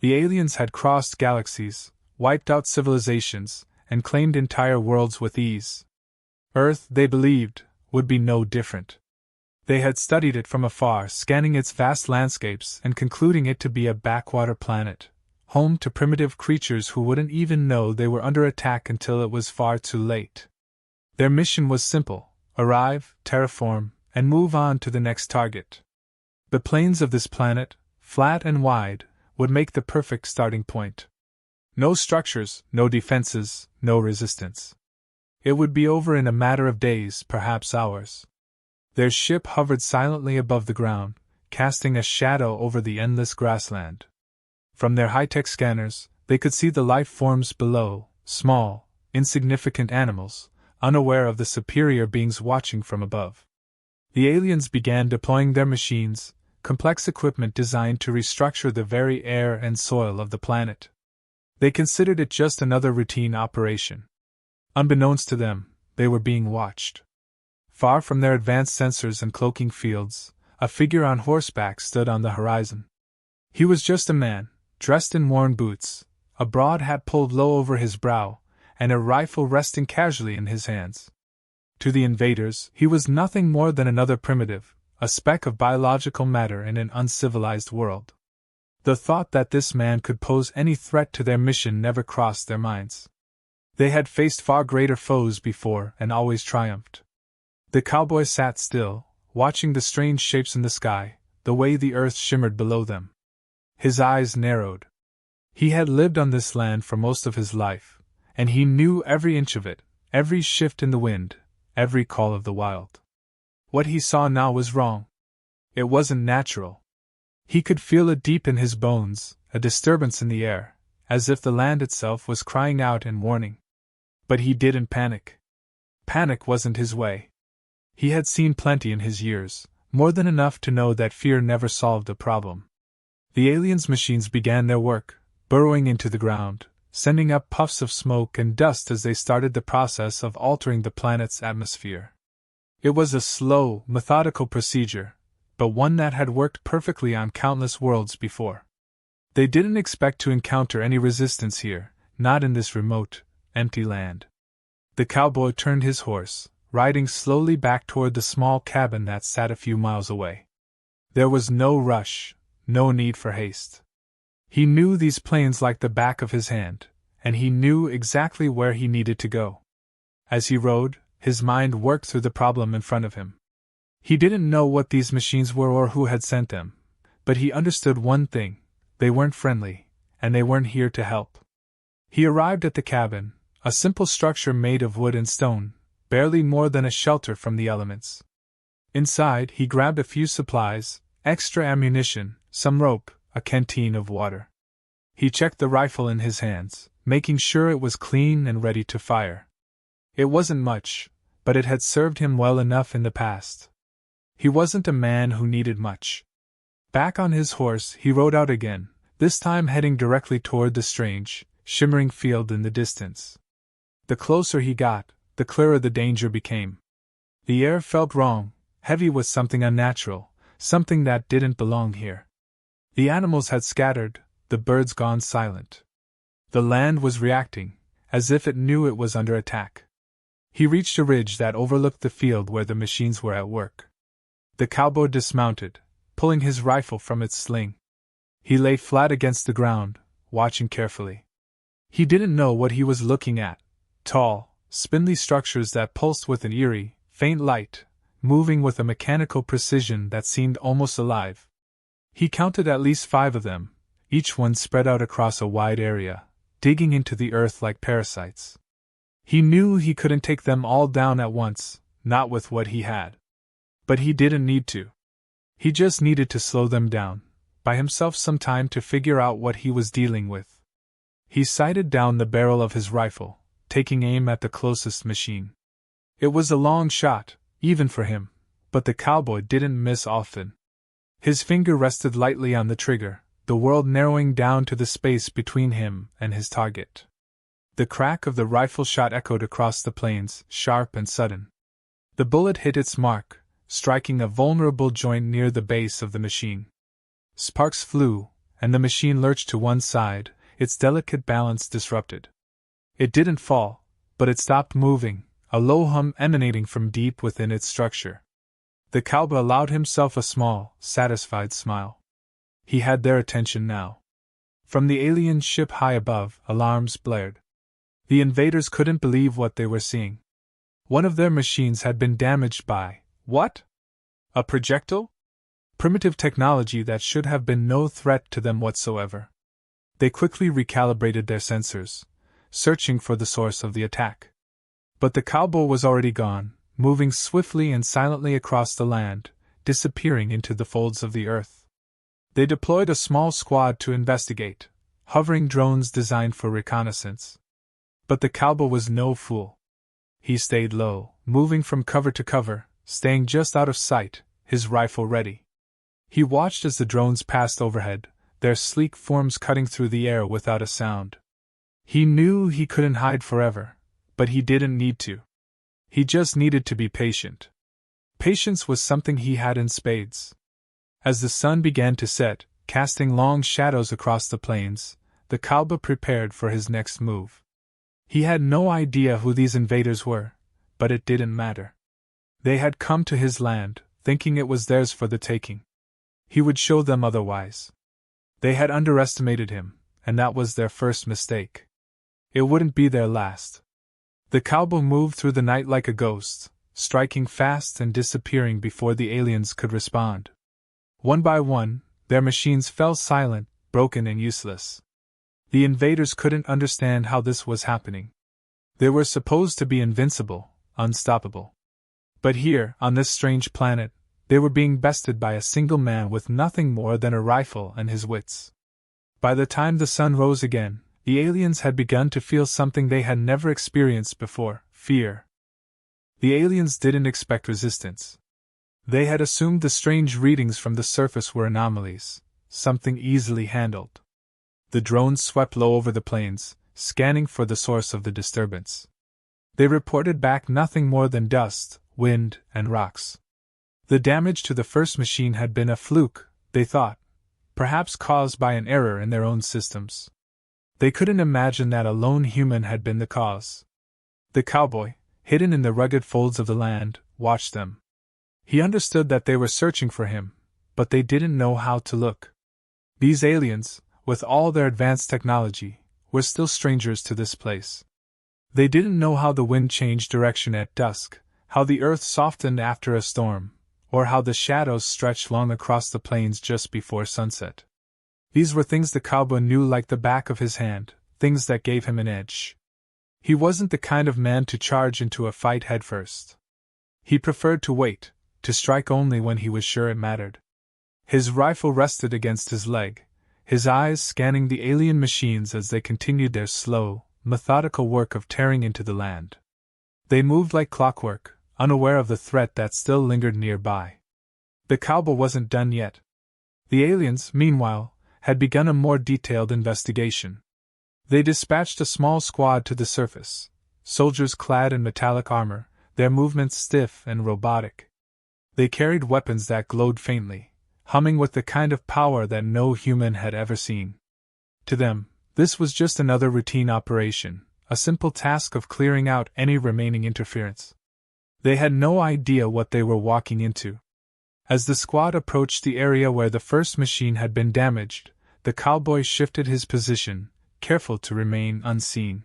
The aliens had crossed galaxies, wiped out civilizations, and claimed entire worlds with ease. Earth, they believed, would be no different. They had studied it from afar, scanning its vast landscapes and concluding it to be a backwater planet, home to primitive creatures who wouldn't even know they were under attack until it was far too late. Their mission was simple: arrive, terraform, and move on to the next target. The plains of this planet, flat and wide, would make the perfect starting point. No structures, no defenses, no resistance. It would be over in a matter of days, perhaps hours. Their ship hovered silently above the ground, casting a shadow over the endless grassland. From their high-tech scanners, they could see the life forms below, small, insignificant animals, unaware of the superior beings watching from above. The aliens began deploying their machines, complex equipment designed to restructure the very air and soil of the planet. They considered it just another routine operation. Unbeknownst to them, they were being watched. Far from their advanced sensors and cloaking fields, a figure on horseback stood on the horizon. He was just a man, dressed in worn boots, a broad hat pulled low over his brow, and a rifle resting casually in his hands. To the invaders, he was nothing more than another primitive, a speck of biological matter in an uncivilized world. The thought that this man could pose any threat to their mission never crossed their minds. They had faced far greater foes before and always triumphed. The cowboy sat still, watching the strange shapes in the sky, the way the earth shimmered below them. His eyes narrowed. He had lived on this land for most of his life, and he knew every inch of it, every shift in the wind, every call of the wild. What he saw now was wrong. It wasn't natural. He could feel it deep in his bones, a disturbance in the air, as if the land itself was crying out in warning. But he didn't panic. Panic wasn't his way. He had seen plenty in his years, more than enough to know that fear never solved a problem. The aliens' machines began their work, burrowing into the ground, sending up puffs of smoke and dust as they started the process of altering the planet's atmosphere. It was a slow, methodical procedure, but one that had worked perfectly on countless worlds before. They didn't expect to encounter any resistance here, not in this remote, empty land. The cowboy turned his horse, riding slowly back toward the small cabin that sat a few miles away. There was no rush, no need for haste. He knew these plains like the back of his hand, and he knew exactly where he needed to go. As he rode, his mind worked through the problem in front of him. He didn't know what these machines were or who had sent them, but he understood one thing: they weren't friendly, and they weren't here to help. He arrived at the cabin, a simple structure made of wood and stone, barely more than a shelter from the elements. Inside, he grabbed a few supplies, extra ammunition, some rope, a canteen of water. He checked the rifle in his hands, making sure it was clean and ready to fire. It wasn't much, but it had served him well enough in the past. He wasn't a man who needed much. Back on his horse, he rode out again, this time heading directly toward the strange, shimmering field in the distance. The closer he got, the clearer the danger became. The air felt wrong, heavy with something unnatural, something that didn't belong here. The animals had scattered, the birds gone silent. The land was reacting, as if it knew it was under attack. He reached a ridge that overlooked the field where the machines were at work. The cowboy dismounted, pulling his rifle from its sling. He lay flat against the ground, watching carefully. He didn't know what he was looking at: tall, spindly structures that pulsed with an eerie, faint light, moving with a mechanical precision that seemed almost alive. He counted at least 5 of them, each one spread out across a wide area, digging into the earth like parasites. He knew he couldn't take them all down at once, not with what he had. But he didn't need to. He just needed to slow them down, buy himself some time to figure out what he was dealing with. He sighted down the barrel of his rifle, taking aim at the closest machine. It was a long shot, even for him, but the cowboy didn't miss often. His finger rested lightly on the trigger, the world narrowing down to the space between him and his target. The crack of the rifle shot echoed across the plains, sharp and sudden. The bullet hit its mark, striking a vulnerable joint near the base of the machine. Sparks flew, and the machine lurched to one side, its delicate balance disrupted. It didn't fall, but it stopped moving, a low hum emanating from deep within its structure. The cowboy allowed himself a small, satisfied smile. He had their attention now. From the alien ship high above, alarms blared. The invaders couldn't believe what they were seeing. One of their machines had been damaged by, what? A projectile? Primitive technology that should have been no threat to them whatsoever. They quickly recalibrated their sensors, searching for the source of the attack. But the cowboy was already gone, moving swiftly and silently across the land, disappearing into the folds of the earth. They deployed a small squad to investigate, hovering drones designed for reconnaissance. But the cowboy was no fool. He stayed low, moving from cover to cover, staying just out of sight, his rifle ready. He watched as the drones passed overhead, their sleek forms cutting through the air without a sound. He knew he couldn't hide forever, but he didn't need to. He just needed to be patient. Patience was something he had in spades. As the sun began to set, casting long shadows across the plains, the cowboy prepared for his next move. He had no idea who these invaders were, but it didn't matter. They had come to his land, thinking it was theirs for the taking. He would show them otherwise. They had underestimated him, and that was their first mistake. It wouldn't be their last. The cowboy moved through the night like a ghost, striking fast and disappearing before the aliens could respond. One by one, their machines fell silent, broken and useless. The invaders couldn't understand how this was happening. They were supposed to be invincible, unstoppable. But here, on this strange planet, they were being bested by a single man with nothing more than a rifle and his wits. By the time the sun rose again, the aliens had begun to feel something they had never experienced before: fear. The aliens didn't expect resistance. They had assumed the strange readings from the surface were anomalies, something easily handled. The drones swept low over the plains, scanning for the source of the disturbance. They reported back nothing more than dust, wind, and rocks. The damage to the first machine had been a fluke, they thought, perhaps caused by an error in their own systems. They couldn't imagine that a lone human had been the cause. The cowboy, hidden in the rugged folds of the land, watched them. He understood that they were searching for him, but they didn't know how to look. These aliens, with all their advanced technology, were still strangers to this place. They didn't know how the wind changed direction at dusk, how the earth softened after a storm, or how the shadows stretched long across the plains just before sunset. These were things the cowboy knew like the back of his hand, things that gave him an edge. He wasn't the kind of man to charge into a fight headfirst. He preferred to wait, to strike only when he was sure it mattered. His rifle rested against his leg, his eyes scanning the alien machines as they continued their slow, methodical work of tearing into the land. They moved like clockwork, unaware of the threat that still lingered nearby. The cowboy wasn't done yet. The aliens, meanwhile, had begun a more detailed investigation. They dispatched a small squad to the surface, soldiers clad in metallic armor, their movements stiff and robotic. They carried weapons that glowed faintly, humming with the kind of power that no human had ever seen. To them, this was just another routine operation, a simple task of clearing out any remaining interference. They had no idea what they were walking into. As the squad approached the area where the first machine had been damaged, the cowboy shifted his position, careful to remain unseen.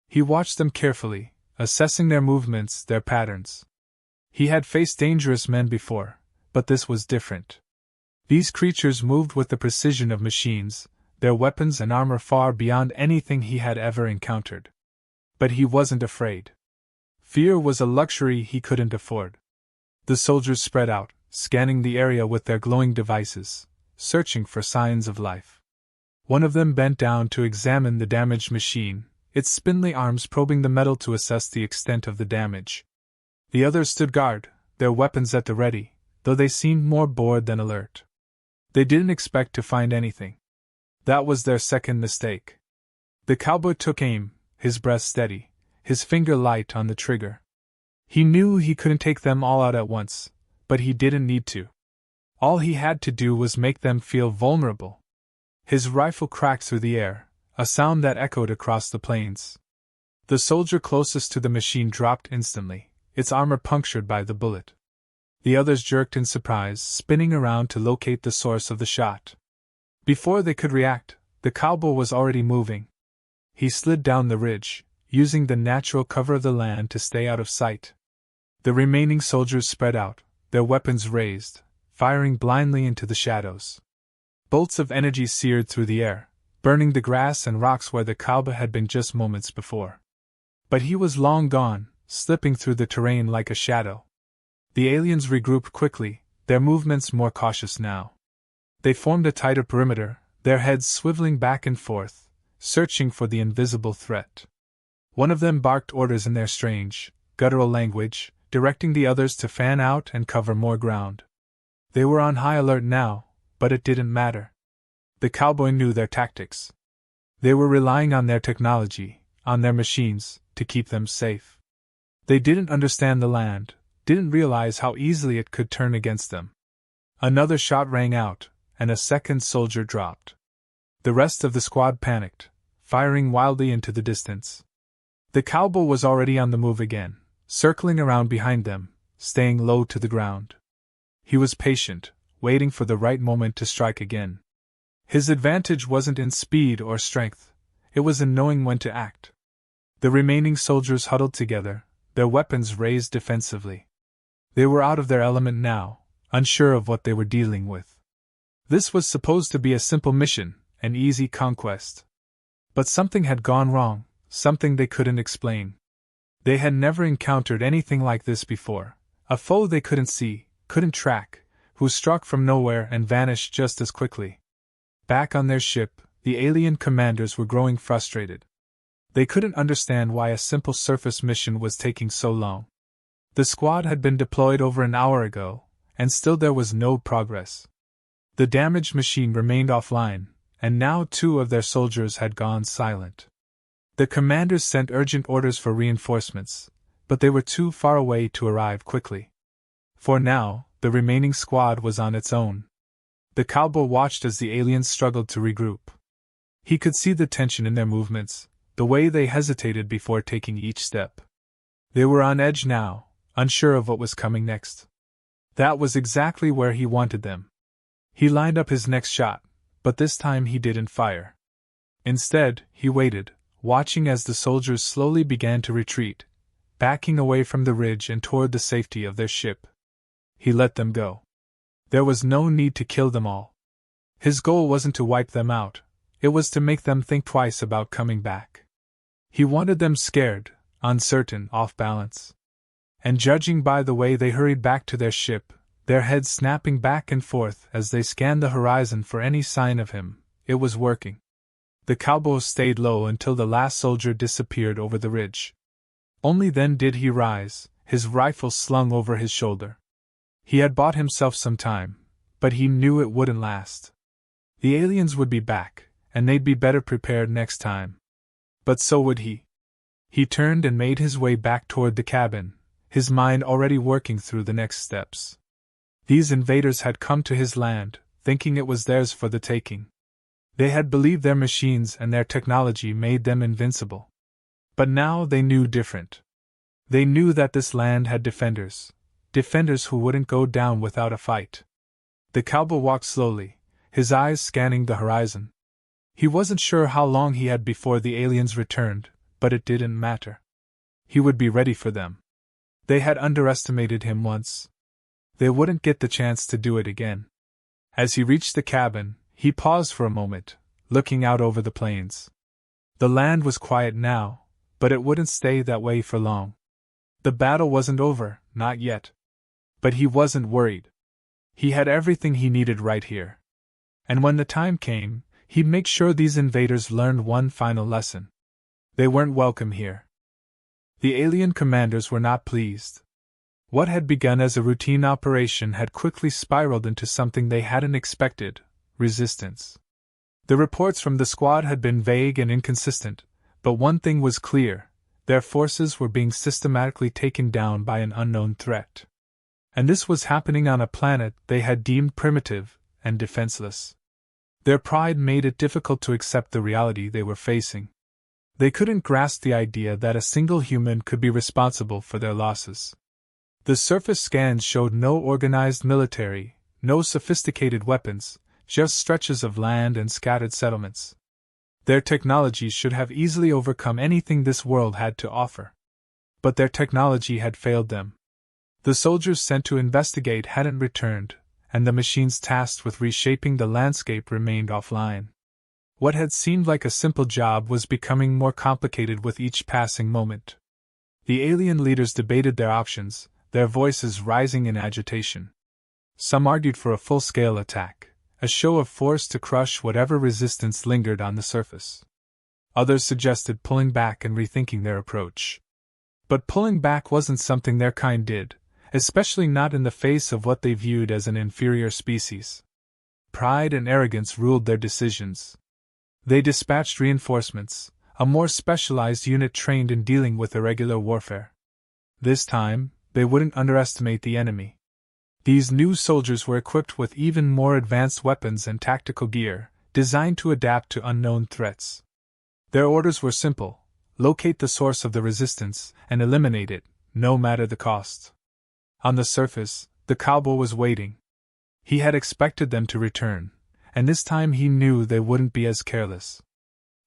He watched them carefully, assessing their movements, their patterns. He had faced dangerous men before, but this was different. These creatures moved with the precision of machines, their weapons and armor far beyond anything he had ever encountered. But he wasn't afraid. Fear was a luxury he couldn't afford. The soldiers spread out, scanning the area with their glowing devices, searching for signs of life. One of them bent down to examine the damaged machine, its spindly arms probing the metal to assess the extent of the damage. The others stood guard, their weapons at the ready, though they seemed more bored than alert. They didn't expect to find anything. That was their second mistake. The cowboy took aim, his breath steady, his finger light on the trigger. He knew he couldn't take them all out at once, but he didn't need to. All he had to do was make them feel vulnerable. His rifle cracked through the air, a sound that echoed across the plains. The soldier closest to the machine dropped instantly, its armor punctured by the bullet. The others jerked in surprise, spinning around to locate the source of the shot. Before they could react, the cowboy was already moving. He slid down the ridge, using the natural cover of the land to stay out of sight. The remaining soldiers spread out, their weapons raised, firing blindly into the shadows. Bolts of energy seared through the air, burning the grass and rocks where the cowboy had been just moments before. But he was long gone, slipping through the terrain like a shadow. The aliens regrouped quickly, their movements more cautious now. They formed a tighter perimeter, their heads swiveling back and forth, searching for the invisible threat. One of them barked orders in their strange, guttural language, directing the others to fan out and cover more ground. They were on high alert now, but it didn't matter. The cowboy knew their tactics. They were relying on their technology, on their machines, to keep them safe. They didn't understand the land, didn't realize how easily it could turn against them. Another shot rang out, and a second soldier dropped. The rest of the squad panicked, firing wildly into the distance. The cowboy was already on the move again, circling around behind them, staying low to the ground. He was patient, waiting for the right moment to strike again. His advantage wasn't in speed or strength, it was in knowing when to act. The remaining soldiers huddled together, their weapons raised defensively. They were out of their element now, unsure of what they were dealing with. This was supposed to be a simple mission, an easy conquest. But something had gone wrong, something they couldn't explain. They had never encountered anything like this before, a foe they couldn't see, couldn't track, who struck from nowhere and vanished just as quickly. Back on their ship, the alien commanders were growing frustrated. They couldn't understand why a simple surface mission was taking so long. The squad had been deployed over an hour ago, and still there was no progress. The damaged machine remained offline, and now 2 of their soldiers had gone silent. The commanders sent urgent orders for reinforcements, but they were too far away to arrive quickly. For now, the remaining squad was on its own. The cowboy watched as the aliens struggled to regroup. He could see the tension in their movements, the way they hesitated before taking each step. They were on edge now, unsure of what was coming next. That was exactly where he wanted them. He lined up his next shot, but this time he didn't fire. Instead, he waited, watching as the soldiers slowly began to retreat, backing away from the ridge and toward the safety of their ship. He let them go. There was no need to kill them all. His goal wasn't to wipe them out, it was to make them think twice about coming back. He wanted them scared, uncertain, off balance. And judging by the way they hurried back to their ship, their heads snapping back and forth as they scanned the horizon for any sign of him, it was working. The cowboy stayed low until the last soldier disappeared over the ridge. Only then did he rise, his rifle slung over his shoulder. He had bought himself some time, but he knew it wouldn't last. The aliens would be back, and they'd be better prepared next time. But so would he. He turned and made his way back toward the cabin, his mind already working through the next steps. These invaders had come to his land, thinking it was theirs for the taking. They had believed their machines and their technology made them invincible. But now they knew different. They knew that this land had defenders who wouldn't go down without a fight. The cowboy walked slowly, his eyes scanning the horizon. He wasn't sure how long he had before the aliens returned, but it didn't matter. He would be ready for them. They had underestimated him once. They wouldn't get the chance to do it again. As he reached the cabin, he paused for a moment, looking out over the plains. The land was quiet now, but it wouldn't stay that way for long. The battle wasn't over, not yet. But he wasn't worried. He had everything he needed right here. And when the time came, he'd make sure these invaders learned one final lesson. They weren't welcome here. The alien commanders were not pleased. What had begun as a routine operation had quickly spiraled into something they hadn't expected: resistance. The reports from the squad had been vague and inconsistent, but one thing was clear: their forces were being systematically taken down by an unknown threat. And this was happening on a planet they had deemed primitive and defenseless. Their pride made it difficult to accept the reality they were facing. They couldn't grasp the idea that a single human could be responsible for their losses. The surface scans showed no organized military, no sophisticated weapons, just stretches of land and scattered settlements. Their technology should have easily overcome anything this world had to offer. But their technology had failed them. The soldiers sent to investigate hadn't returned, and the machines tasked with reshaping the landscape remained offline. What had seemed like a simple job was becoming more complicated with each passing moment. The alien leaders debated their options, their voices rising in agitation. Some argued for a full-scale attack, a show of force to crush whatever resistance lingered on the surface. Others suggested pulling back and rethinking their approach. But pulling back wasn't something their kind did, especially not in the face of what they viewed as an inferior species. Pride and arrogance ruled their decisions. They dispatched reinforcements, a more specialized unit trained in dealing with irregular warfare. This time, they wouldn't underestimate the enemy. These new soldiers were equipped with even more advanced weapons and tactical gear, designed to adapt to unknown threats. Their orders were simple: locate the source of the resistance and eliminate it, no matter the cost. On the surface, the cowboy was waiting. He had expected them to return, and this time he knew they wouldn't be as careless.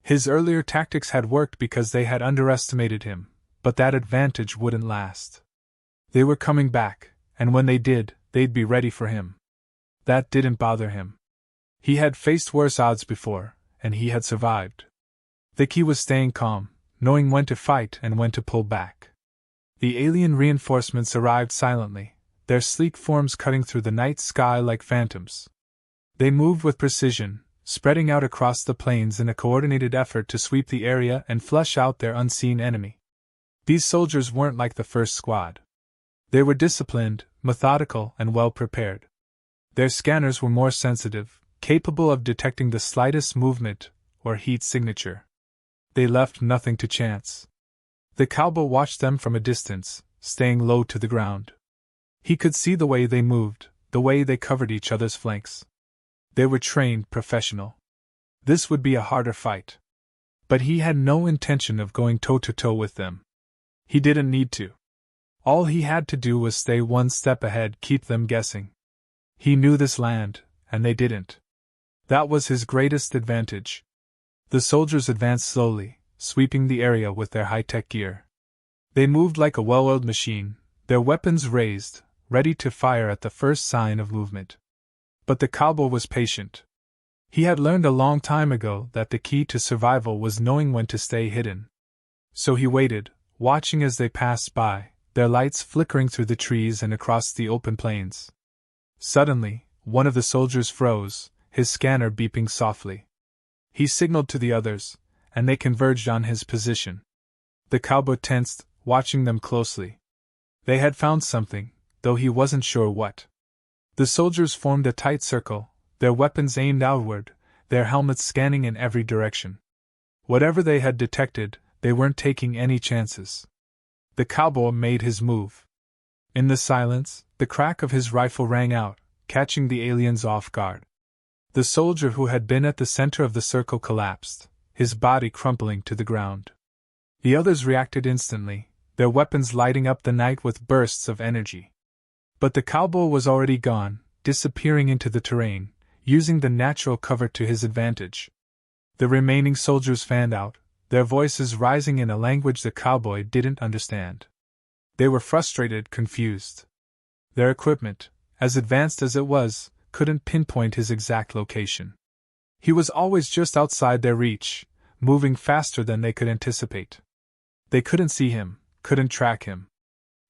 His earlier tactics had worked because they had underestimated him, but that advantage wouldn't last. They were coming back, and when they did, they'd be ready for him. That didn't bother him. He had faced worse odds before, and he had survived. The key was staying calm, knowing when to fight and when to pull back. The alien reinforcements arrived silently, their sleek forms cutting through the night sky like phantoms. They moved with precision, spreading out across the plains in a coordinated effort to sweep the area and flush out their unseen enemy. These soldiers weren't like the first squad. They were disciplined, methodical, and well prepared. Their scanners were more sensitive, capable of detecting the slightest movement or heat signature. They left nothing to chance. The cowboy watched them from a distance, staying low to the ground. He could see the way they moved, the way they covered each other's flanks. They were trained professional. This would be a harder fight. But he had no intention of going toe-to-toe with them. He didn't need to. All he had to do was stay one step ahead, keep them guessing. He knew this land, and they didn't. That was his greatest advantage. The soldiers advanced slowly, sweeping the area with their high-tech gear. They moved like a well-oiled machine, their weapons raised, ready to fire at the first sign of movement. But the cowboy was patient. He had learned a long time ago that the key to survival was knowing when to stay hidden. So he waited, watching as they passed by, their lights flickering through the trees and across the open plains. Suddenly, one of the soldiers froze, his scanner beeping softly. He signaled to the others, and they converged on his position. The cowboy tensed, watching them closely. They had found something, though he wasn't sure what. The soldiers formed a tight circle, their weapons aimed outward, their helmets scanning in every direction. Whatever they had detected, they weren't taking any chances. The cowboy made his move. In the silence, the crack of his rifle rang out, catching the aliens off guard. The soldier who had been at the center of the circle collapsed, his body crumpling to the ground. The others reacted instantly, their weapons lighting up the night with bursts of energy. But the cowboy was already gone, disappearing into the terrain, using the natural cover to his advantage. The remaining soldiers fanned out, their voices rising in a language the cowboy didn't understand. They were frustrated, confused. Their equipment, as advanced as it was, couldn't pinpoint his exact location. He was always just outside their reach, moving faster than they could anticipate. They couldn't see him, couldn't track him.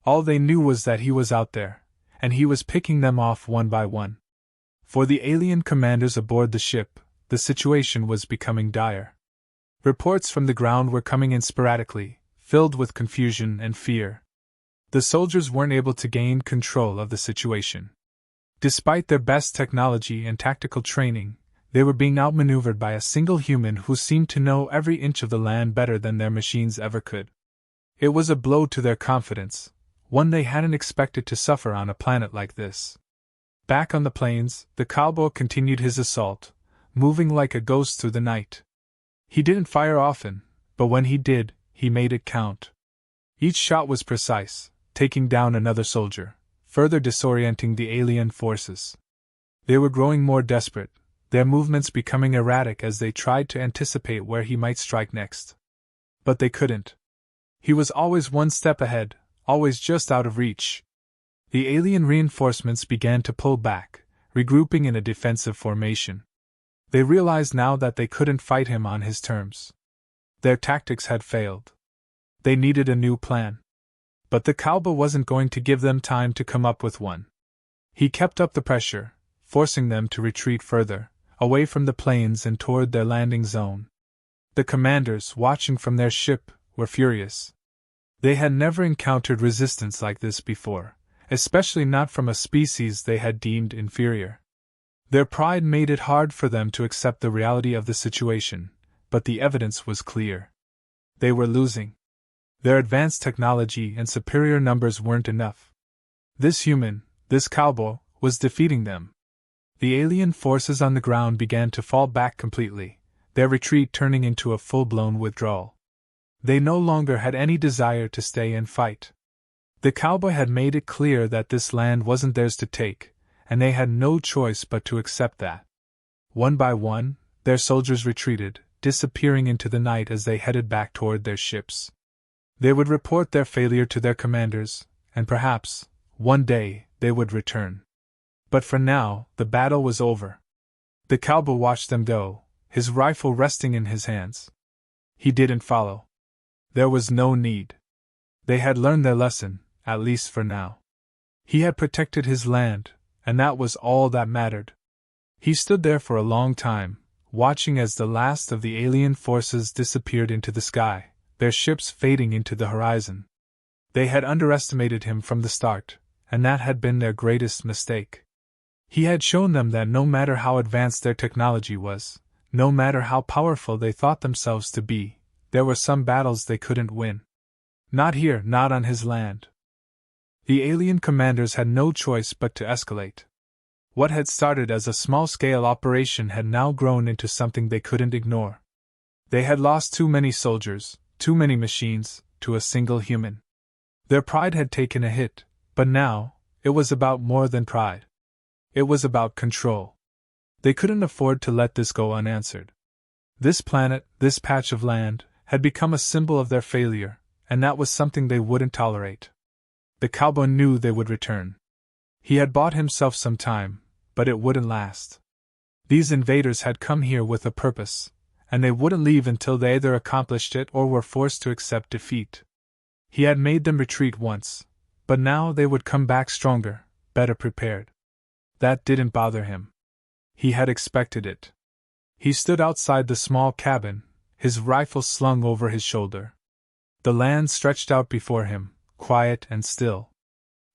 All they knew was that he was out there, and he was picking them off one by one. For the alien commanders aboard the ship, the situation was becoming dire. Reports from the ground were coming in sporadically, filled with confusion and fear. The soldiers weren't able to gain control of the situation. Despite their best technology and tactical training, they were being outmaneuvered by a single human who seemed to know every inch of the land better than their machines ever could. It was a blow to their confidence, one they hadn't expected to suffer on a planet like this. Back on the plains, the cowboy continued his assault, moving like a ghost through the night. He didn't fire often, but when he did, he made it count. Each shot was precise, taking down another soldier, further disorienting the alien forces. They were growing more desperate, their movements becoming erratic as they tried to anticipate where he might strike next. But they couldn't. He was always one step ahead, always just out of reach. The alien reinforcements began to pull back, regrouping in a defensive formation. They realized now that they couldn't fight him on his terms. Their tactics had failed. They needed a new plan. But the Cowboy wasn't going to give them time to come up with one. He kept up the pressure, forcing them to retreat further, away from the plains and toward their landing zone. The commanders, watching from their ship, were furious. They had never encountered resistance like this before, especially not from a species they had deemed inferior. Their pride made it hard for them to accept the reality of the situation, but the evidence was clear. They were losing. Their advanced technology and superior numbers weren't enough. This human, this Cowboy, was defeating them. The alien forces on the ground began to fall back completely, their retreat turning into a full-blown withdrawal. They no longer had any desire to stay and fight. The Cowboy had made it clear that this land wasn't theirs to take, and they had no choice but to accept that. One by one, their soldiers retreated, disappearing into the night as they headed back toward their ships. They would report their failure to their commanders, and perhaps, one day, they would return. But for now, the battle was over. The Cowboy watched them go, his rifle resting in his hands. He didn't follow. There was no need. They had learned their lesson, at least for now. He had protected his land, and that was all that mattered. He stood there for a long time, watching as the last of the alien forces disappeared into the sky, their ships fading into the horizon. They had underestimated him from the start, and that had been their greatest mistake. He had shown them that no matter how advanced their technology was, no matter how powerful they thought themselves to be, there were some battles they couldn't win. Not here, not on his land. The alien commanders had no choice but to escalate. What had started as a small-scale operation had now grown into something they couldn't ignore. They had lost too many soldiers, too many machines, to a single human. Their pride had taken a hit, but now, it was about more than pride. It was about control. They couldn't afford to let this go unanswered. This planet, this patch of land, had become a symbol of their failure, and that was something they wouldn't tolerate. The Cowboy knew they would return. He had bought himself some time, but it wouldn't last. These invaders had come here with a purpose, and they wouldn't leave until they either accomplished it or were forced to accept defeat. He had made them retreat once, but now they would come back stronger, better prepared. That didn't bother him. He had expected it. He stood outside the small cabin, his rifle slung over his shoulder. The land stretched out before him, quiet and still.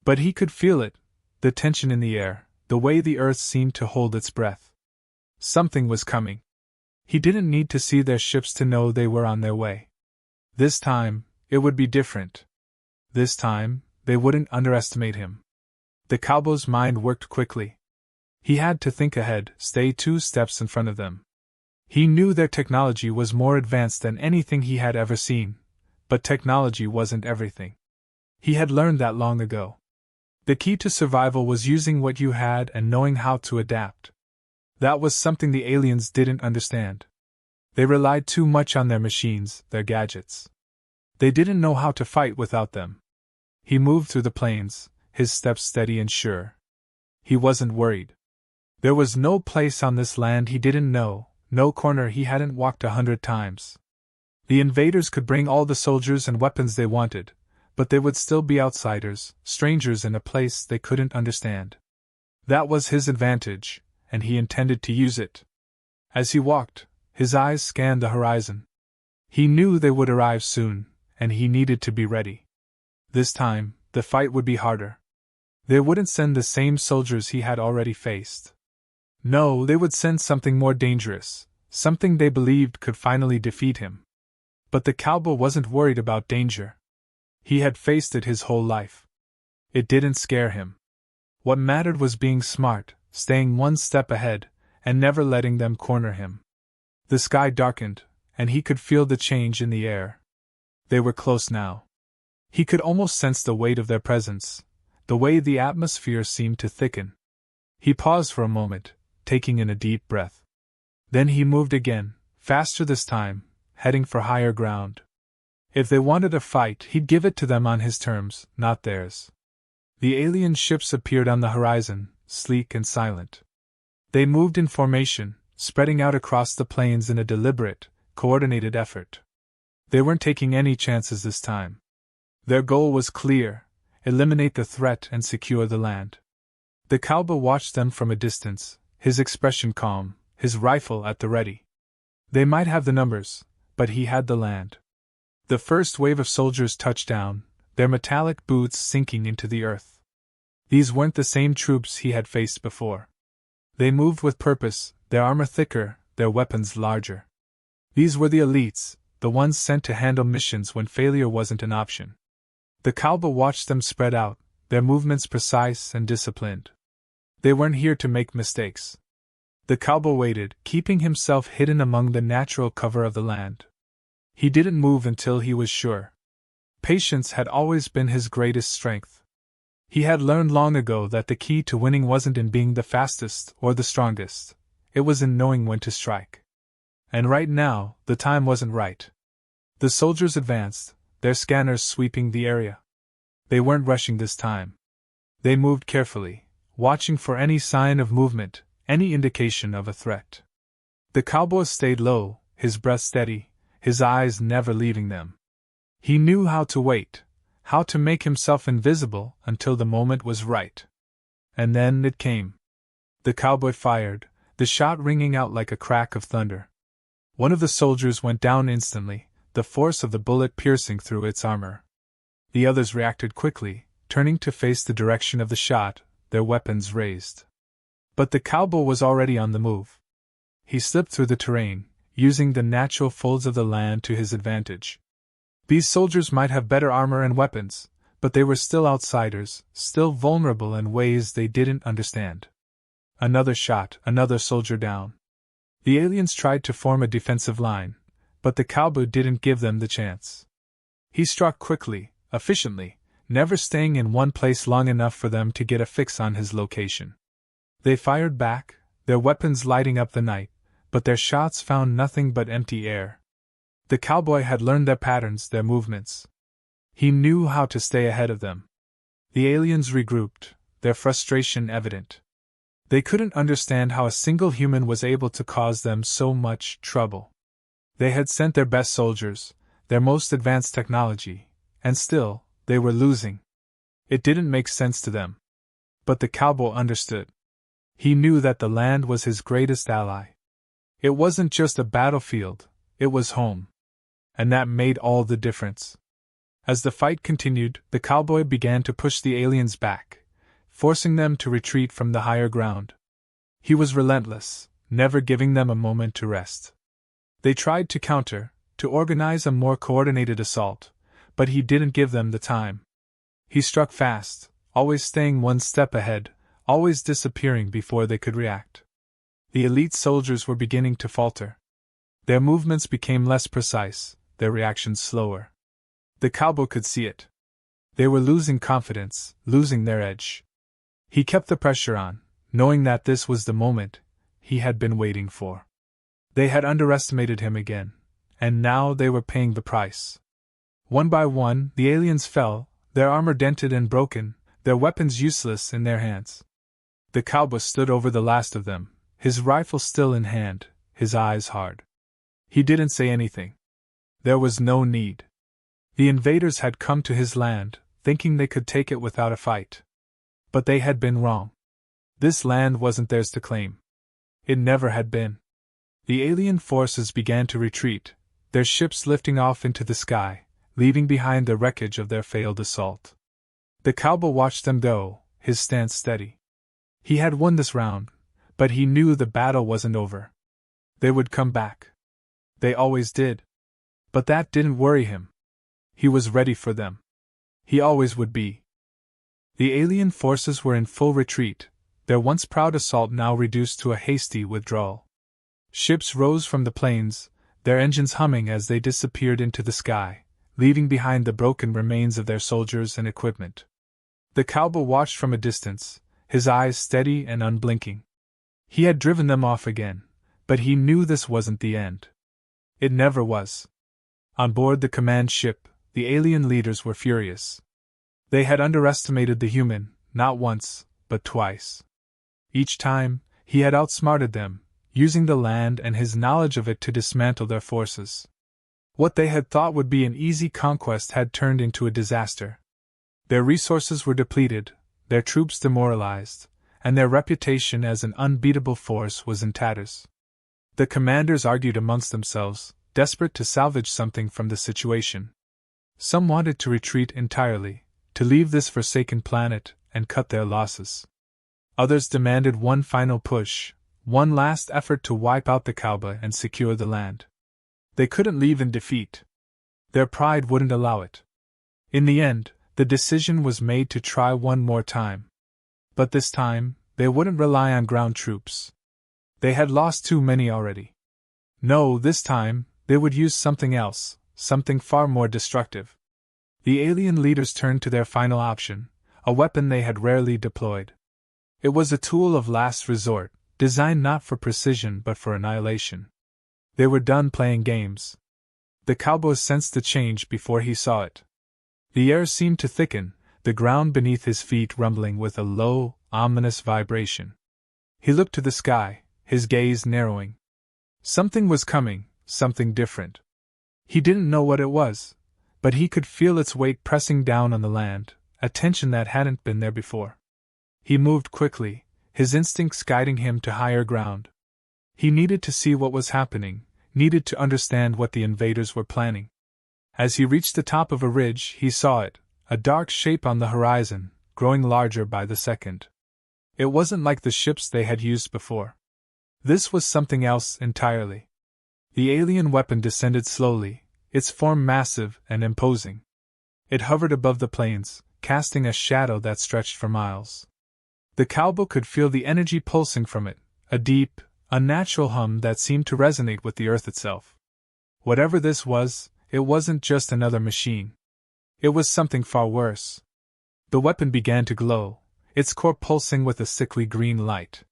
But he could feel it, the tension in the air, the way the earth seemed to hold its breath. Something was coming. He didn't need to see their ships to know they were on their way. This time, it would be different. This time, they wouldn't underestimate him. The Cowboy's mind worked quickly. He had to think ahead, stay 2 steps in front of them. He knew their technology was more advanced than anything he had ever seen, but technology wasn't everything. He had learned that long ago. The key to survival was using what you had and knowing how to adapt. That was something the aliens didn't understand. They relied too much on their machines, their gadgets. They didn't know how to fight without them. He moved through the plains, his steps steady and sure. He wasn't worried. There was no place on this land he didn't know, no corner he hadn't walked 100 times. The invaders could bring all the soldiers and weapons they wanted, but they would still be outsiders, strangers in a place they couldn't understand. That was his advantage, and he intended to use it. As he walked, his eyes scanned the horizon. He knew they would arrive soon, and he needed to be ready. This time, the fight would be harder. They wouldn't send the same soldiers he had already faced. No, they would send something more dangerous, something they believed could finally defeat him. But the Cowboy wasn't worried about danger. He had faced it his whole life. It didn't scare him. What mattered was being smart, staying 1 step ahead, and never letting them corner him. The sky darkened, and he could feel the change in the air. They were close now. He could almost sense the weight of their presence, the way the atmosphere seemed to thicken. He paused for a moment, taking in a deep breath. Then he moved again, faster this time, heading for higher ground. If they wanted a fight, he'd give it to them on his terms, not theirs. The alien ships appeared on the horizon, sleek and silent. They moved in formation, spreading out across the plains in a deliberate, coordinated effort. They weren't taking any chances this time. Their goal was clear: eliminate the threat and secure the land. The cowboy watched them from a distance, his expression calm, his rifle at the ready. They might have the numbers, but he had the land. The first wave of soldiers touched down, their metallic boots sinking into the earth. These weren't the same troops he had faced before. They moved with purpose, their armor thicker, their weapons larger. These were the elites, the ones sent to handle missions when failure wasn't an option. The cowboy watched them spread out, their movements precise and disciplined. They weren't here to make mistakes. The cowboy waited, keeping himself hidden among the natural cover of the land. He didn't move until he was sure. Patience had always been his greatest strength. He had learned long ago that the key to winning wasn't in being the fastest or the strongest, it was in knowing when to strike. And right now, the time wasn't right. The soldiers advanced, their scanners sweeping the area. They weren't rushing this time. They moved carefully, watching for any sign of movement, any indication of a threat. The cowboy stayed low, his breath steady, his eyes never leaving them. He knew how to wait, how to make himself invisible until the moment was right. And then it came. The cowboy fired, the shot ringing out like a crack of thunder. One of the soldiers went down instantly, the force of the bullet piercing through its armor. The others reacted quickly, turning to face the direction of the shot, their weapons raised. But the cowboy was already on the move. He slipped through the terrain, using the natural folds of the land to his advantage. These soldiers might have better armor and weapons, but they were still outsiders, still vulnerable in ways they didn't understand. Another shot, another soldier down. The aliens tried to form a defensive line, but the cowboy didn't give them the chance. He struck quickly, efficiently, never staying in one place long enough for them to get a fix on his location. They fired back, their weapons lighting up the night, but their shots found nothing but empty air. The cowboy had learned their patterns, their movements. He knew how to stay ahead of them. The aliens regrouped, their frustration evident. They couldn't understand how a single human was able to cause them so much trouble. They had sent their best soldiers, their most advanced technology, and still, they were losing. It didn't make sense to them. But the cowboy understood. He knew that the land was his greatest ally. It wasn't just a battlefield, it was home. And that made all the difference. As the fight continued, the cowboy began to push the aliens back, forcing them to retreat from the higher ground. He was relentless, never giving them a moment to rest. They tried to counter, to organize a more coordinated assault, but he didn't give them the time. He struck fast, always staying one step ahead, always disappearing before they could react. The elite soldiers were beginning to falter. Their movements became less precise, their reactions slower. The cowboy could see it. They were losing confidence, losing their edge. He kept the pressure on, knowing that this was the moment he had been waiting for. They had underestimated him again, and now they were paying the price. One by one, the aliens fell, their armor dented and broken, their weapons useless in their hands. The cowboy stood over the last of them, his rifle still in hand, his eyes hard. He didn't say anything. There was no need. The invaders had come to his land, thinking they could take it without a fight. But they had been wrong. This land wasn't theirs to claim. It never had been. The alien forces began to retreat, their ships lifting off into the sky, leaving behind the wreckage of their failed assault. The cowboy watched them go, his stance steady. He had won this round, but he knew the battle wasn't over. They would come back. They always did. But that didn't worry him. He was ready for them. He always would be. The alien forces were in full retreat, their once proud assault now reduced to a hasty withdrawal. Ships rose from the plains, their engines humming as they disappeared into the sky, leaving behind the broken remains of their soldiers and equipment. The cowboy watched from a distance, his eyes steady and unblinking. He had driven them off again, but he knew this wasn't the end. It never was. On board the command ship, the alien leaders were furious. They had underestimated the human, not once, but twice. Each time, he had outsmarted them, using the land and his knowledge of it to dismantle their forces. What they had thought would be an easy conquest had turned into a disaster. Their resources were depleted, their troops demoralized, and their reputation as an unbeatable force was in tatters. The commanders argued amongst themselves, desperate to salvage something from the situation. Some wanted to retreat entirely, to leave this forsaken planet and cut their losses. Others demanded one final push, one last effort to wipe out the cowboy and secure the land. They couldn't leave in defeat. Their pride wouldn't allow it. In the end, the decision was made to try one more time. But this time, they wouldn't rely on ground troops. They had lost too many already. No, this time, they would use something else, something far more destructive. The alien leaders turned to their final option, a weapon they had rarely deployed. It was a tool of last resort, designed not for precision but for annihilation. They were done playing games. The cowboy sensed the change before he saw it. The air seemed to thicken, the ground beneath his feet rumbling with a low, ominous vibration. He looked to the sky, his gaze narrowing. Something was coming, something different. He didn't know what it was, but he could feel its weight pressing down on the land, a tension that hadn't been there before. He moved quickly, his instincts guiding him to higher ground. He needed to see what was happening, needed to understand what the invaders were planning. As he reached the top of a ridge, he saw it, a dark shape on the horizon, growing larger by the second. It wasn't like the ships they had used before. This was something else entirely. The alien weapon descended slowly, its form massive and imposing. It hovered above the plains, casting a shadow that stretched for miles. The cowboy could feel the energy pulsing from it, a deep, unnatural hum that seemed to resonate with the earth itself. Whatever this was, it wasn't just another machine. It was something far worse. The weapon began to glow, its core pulsing with a sickly green light.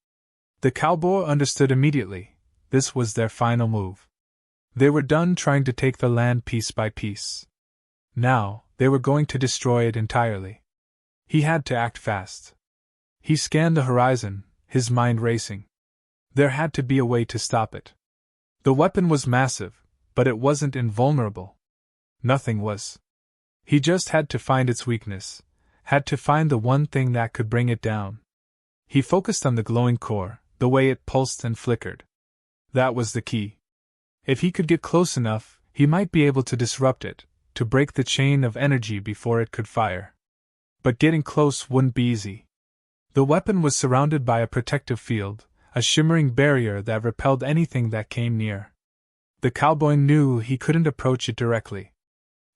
The cowboy understood immediately. This was their final move. They were done trying to take the land piece by piece. Now, they were going to destroy it entirely. He had to act fast. He scanned the horizon, his mind racing. There had to be a way to stop it. The weapon was massive, but it wasn't invulnerable. Nothing was. He just had to find its weakness, had to find the one thing that could bring it down. He focused on the glowing core, the way it pulsed and flickered. That was the key. If he could get close enough, he might be able to disrupt it, to break the chain of energy before it could fire. But getting close wouldn't be easy. The weapon was surrounded by a protective field, a shimmering barrier that repelled anything that came near. The cowboy knew he couldn't approach it directly.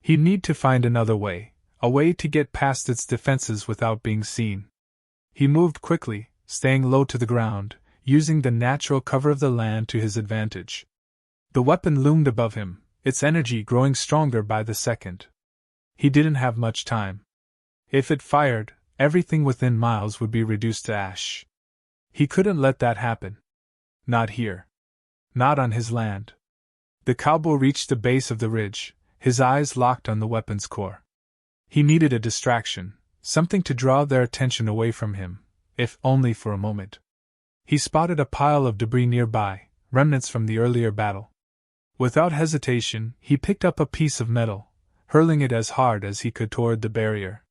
He'd need to find another way, a way to get past its defenses without being seen. He moved quickly, staying low to the ground, using the natural cover of the land to his advantage. The weapon loomed above him, its energy growing stronger by the second. He didn't have much time. If it fired, everything within miles would be reduced to ash. He couldn't let that happen. Not here. Not on his land. The cowboy reached the base of the ridge, his eyes locked on the weapon's core. He needed a distraction, something to draw their attention away from him, if only for a moment. He spotted a pile of debris nearby, remnants from the earlier battle. Without hesitation, he picked up a piece of metal, hurling it as hard as he could toward the barrier.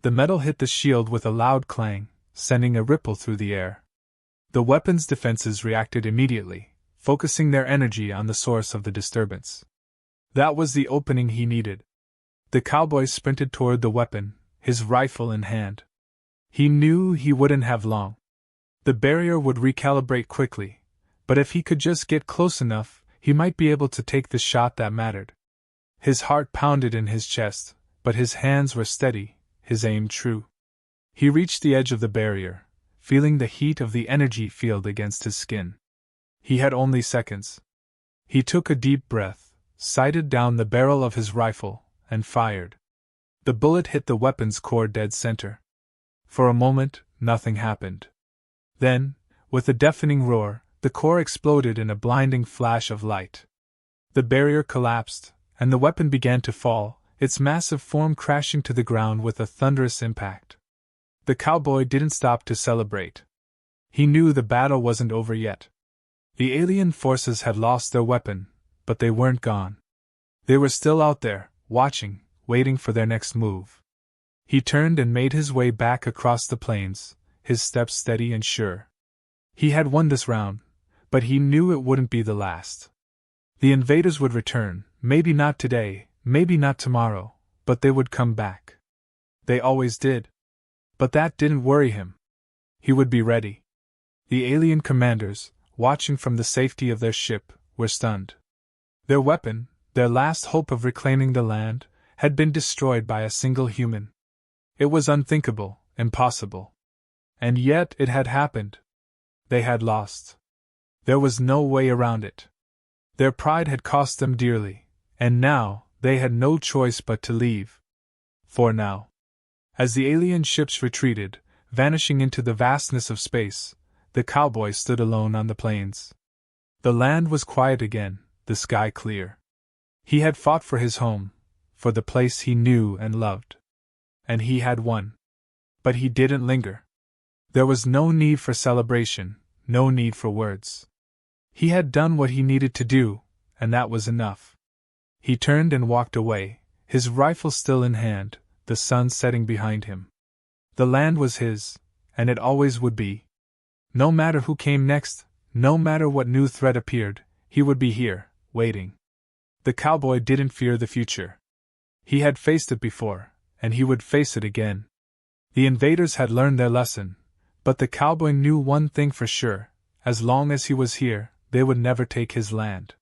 The metal hit the shield with a loud clang, sending a ripple through the air. The weapon's defenses reacted immediately, focusing their energy on the source of the disturbance. That was the opening he needed. The cowboy sprinted toward the weapon, his rifle in hand. He knew he wouldn't have long. The barrier would recalibrate quickly, but if he could just get close enough, he might be able to take the shot that mattered. His heart pounded in his chest, but his hands were steady, his aim true. He reached the edge of the barrier, feeling the heat of the energy field against his skin. He had only seconds. He took a deep breath, sighted down the barrel of his rifle, and fired. The bullet hit the weapon's core dead center. For a moment, nothing happened. Then, with a deafening roar, the core exploded in a blinding flash of light. The barrier collapsed, and the weapon began to fall, its massive form crashing to the ground with a thunderous impact. The cowboy didn't stop to celebrate. He knew the battle wasn't over yet. The alien forces had lost their weapon, but they weren't gone. They were still out there, watching, waiting for their next move. He turned and made his way back across the plains, his steps steady and sure. He had won this round, but he knew it wouldn't be the last. The invaders would return, maybe not today, maybe not tomorrow, but they would come back. They always did. But that didn't worry him. He would be ready. The alien commanders, watching from the safety of their ship, were stunned. Their weapon, their last hope of reclaiming the land, had been destroyed by a single human. It was unthinkable, impossible. And yet it had happened. They had lost. There was no way around it. Their pride had cost them dearly, and now they had no choice but to leave. For now. As the alien ships retreated, vanishing into the vastness of space, the cowboy stood alone on the plains. The land was quiet again, the sky clear. He had fought for his home, for the place he knew and loved. And he had won. But he didn't linger. There was no need for celebration, no need for words. He had done what he needed to do, and that was enough. He turned and walked away, his rifle still in hand, the sun setting behind him. The land was his, and it always would be. No matter who came next, no matter what new threat appeared, he would be here, waiting. The cowboy didn't fear the future. He had faced it before, and he would face it again. The invaders had learned their lesson, but the cowboy knew one thing for sure: as long as he was here, they would never take his land.